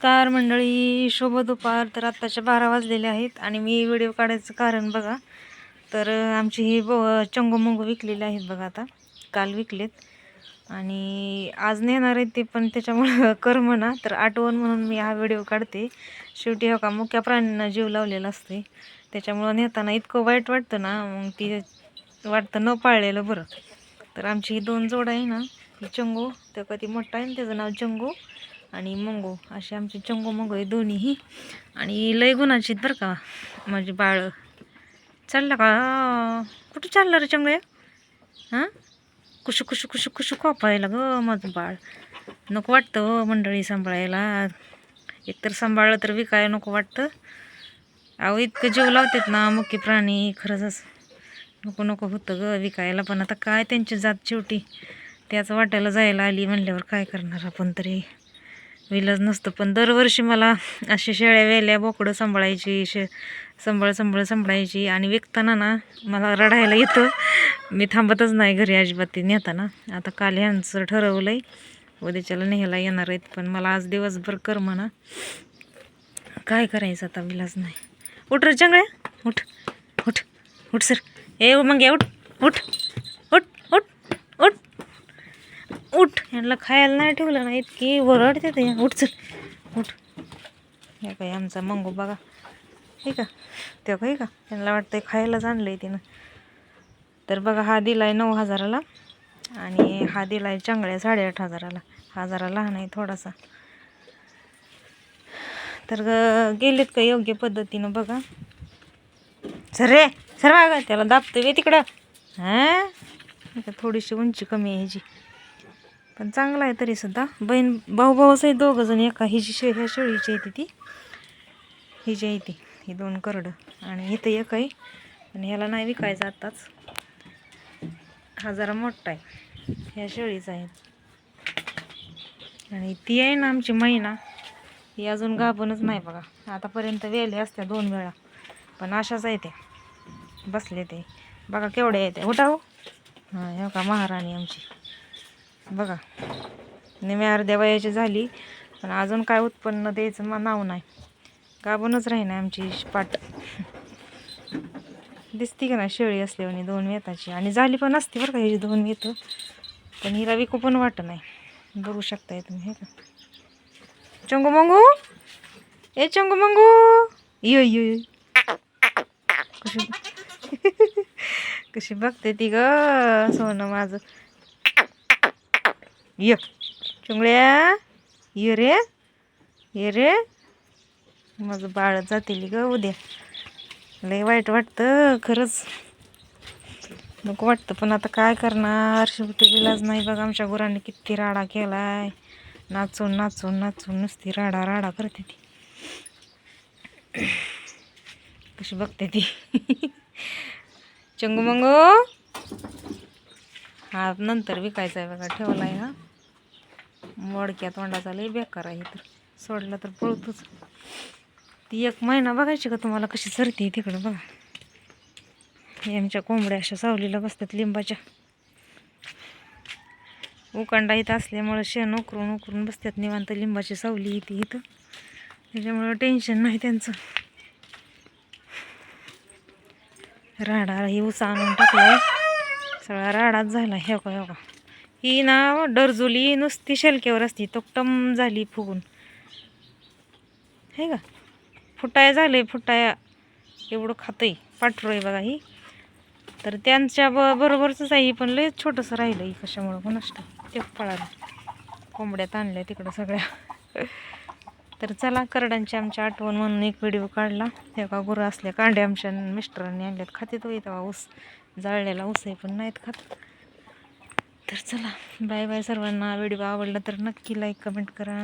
नमस्कार मंडळी, शुभ दुपार. तर आत्ताच्या 12 वाजलेले आहेत आणि मी व्हिडिओ काढायचं कारण बघा, तर आमची ही चंगू मंगू विकलेली आहेत बघा. आता काल विकलेत आणि आज नेणार आहेत ते, पण त्याच्यामुळं करमना. तर आठवण म्हणून मी हा व्हिडिओ काढते. शेवटी हो का मुक्या प्राण्यांना जीव लावलेला असते, त्याच्यामुळं नेताना इतकं वाईट वाटतं ना, मग ती वाटतं न पाळलेलं बरं. तर आमची ही 2 जोड आहे ना, ही चंगू, तर कधी मोठा आहे त्याचं नाव चंगू आणि मंगू, असे आमचे चंगू मंगू आहे दोन्हीही. आणि लय गुणाची बरं का माझे बाळ. चाललं का? कुठं चाललं रे चंगळे? हां, कुशू कुशू कुशू कुशू खोपायला ग माझं बाळ. नको वाटतं मंडळी सांभाळायला. एकतर सांभाळलं तर विकायला नको वाटतं. अहो इतकं जीव लावतात ना मुकी प्राणी, खरंच नको नको होतं ग विकायला. पण आता काय त्यांची जात शेवटी त्याच वाट्याला जायला आली म्हणल्यावर काय करणार आपण, तरी विलाज नसतं. पण दरवर्षी मला अशी शेळ्या वेल्या बोकडं सांभाळायची, सांभाळायची आणि विकताना ना मला रडायला येतं. मी थांबतच नाही घरी अजिबात ती नेताना. आता काल ह्यांचं ठरवलं आहे उद्याच्याला न्यायला येणार आहेत, पण मला आज दिवसभर करमना. काय करायचं आता, विलाज नाही. उठ रे चंगळ्या, उठ उठ उठ सर. ए मग उठ उठ उठ उठ उठ उठ. यांना खायला नाही ठेवलं ना इतकी ओरडते ते. उठ चल उठ. हे काय आमचा मंगू बघा, हे का ते काही का त्यांना वाटतंय खायलाच आणलंय तिनं. तर बघा हा दिलाय 9,000ला आणि हा दिलाय चंगळ्या 8,500ला. हा जरा लहान आहे थोडासा. तर गेलेत का योग्य पद्धतीनं बघा. सर रे सर, बघा त्याला दाबतोय वे तिकडं. हां, थोडीशी उंची कमी आहे ह्याची, पण चांगला आहे तरी सुद्धा. बहीण भाऊच आहे दोघं जण. एका हिची ह्या शेळीची आहे ती, हिची आहे ती, ही 2 करडं आणि इथं एक आहे. पण ह्याला नाही विकायचं आत्ताच, हा जरा मोठा आहे. ह्या शेळीचा आहे. आणि ती आहे ना आमची मैना, ही अजून गाभणच नाही बघा. आतापर्यंत वेले असत्या 2 वेळा, पण अशाच आहे त्या बसले ते बघा केवढ्या येत्या. उठा हो. हां, हे का महाराणी आमची बघा, निम्या अर्ध्या वयाची झाली, पण अजून काय उत्पन्न द्यायचं नाव नाही. गाभणच राहीना आमची पाट. दिसती का ना शेळी असल्याने 2 वेताची, आणि झाली पण असते बरं का ह्याची 2 वेत, पण हिला विकू पण वाटत नाही. बघू शकताय तुम्ही. हे का चंगू मंगू, ए चंगू मंगू, ये ये कशी कशी बघते ती ग सोनं माझं. ये चुंगळ्या, ये रे ये रे, माझं बाळ जातील ग उद्या. लय वाईट वाटतं खरंच, नको वाटतं, पण आता काय करणार, शेवटी इलाज नाही. बघा आमच्या गुरांनी किती राडा केलाय, नाचून नाचून नाचून नुसती राडा राडा करते ती. कशी बघते ती. चंगू मंगू, हा नंतर विकायचा आहे बघा, ठेवलाय हा. मोडक्या तोंडाचा लय बेकार आहे, तर सोडलं तर पळतोच. ती 1 महिना बघायची का तुम्हाला कशी सरती तिकडं बघा. हे आमच्या कोंबड्या अशा सावलीला बसतात लिंबाच्या. उकांडा इथं असल्यामुळं शेण उकरून उकरून बसतात निवांत. लिंबाची सावली येते इथं, त्याच्यामुळं टेन्शन नाही त्यांचं. राडा ही उसा आणून टाकलाय, सगळा राडाच झाला. हे का हो का, ही ना डरजुली नुसती शेलक्यावर असती, तोकटम झाली फुगून. हे का फुटाया झाले, फुटाया एवढं खातंय पाठरू आहे बघा ही. तर त्यांच्या बरोबरच आहे, पण लय छोटंसं राहिलं ही. कशामुळं पण असतं ते पळालं. कोंबड्यात आणल्या तिकडं सगळ्या. तर चला, करडांची आमच्या आठवण म्हणून एक व्हिडिओ काढला. हे का गुरं असल्या कांड्या आमच्या मिस्टरांनी आणल्यात, खाते तो तेव्हा ऊस जाळलेला ऊस आहे, पण नाहीत खात. तर चला, बाय बाय सर्वांना. व्हिडिओ आवडला तर नक्की लाईक कमेंट करा.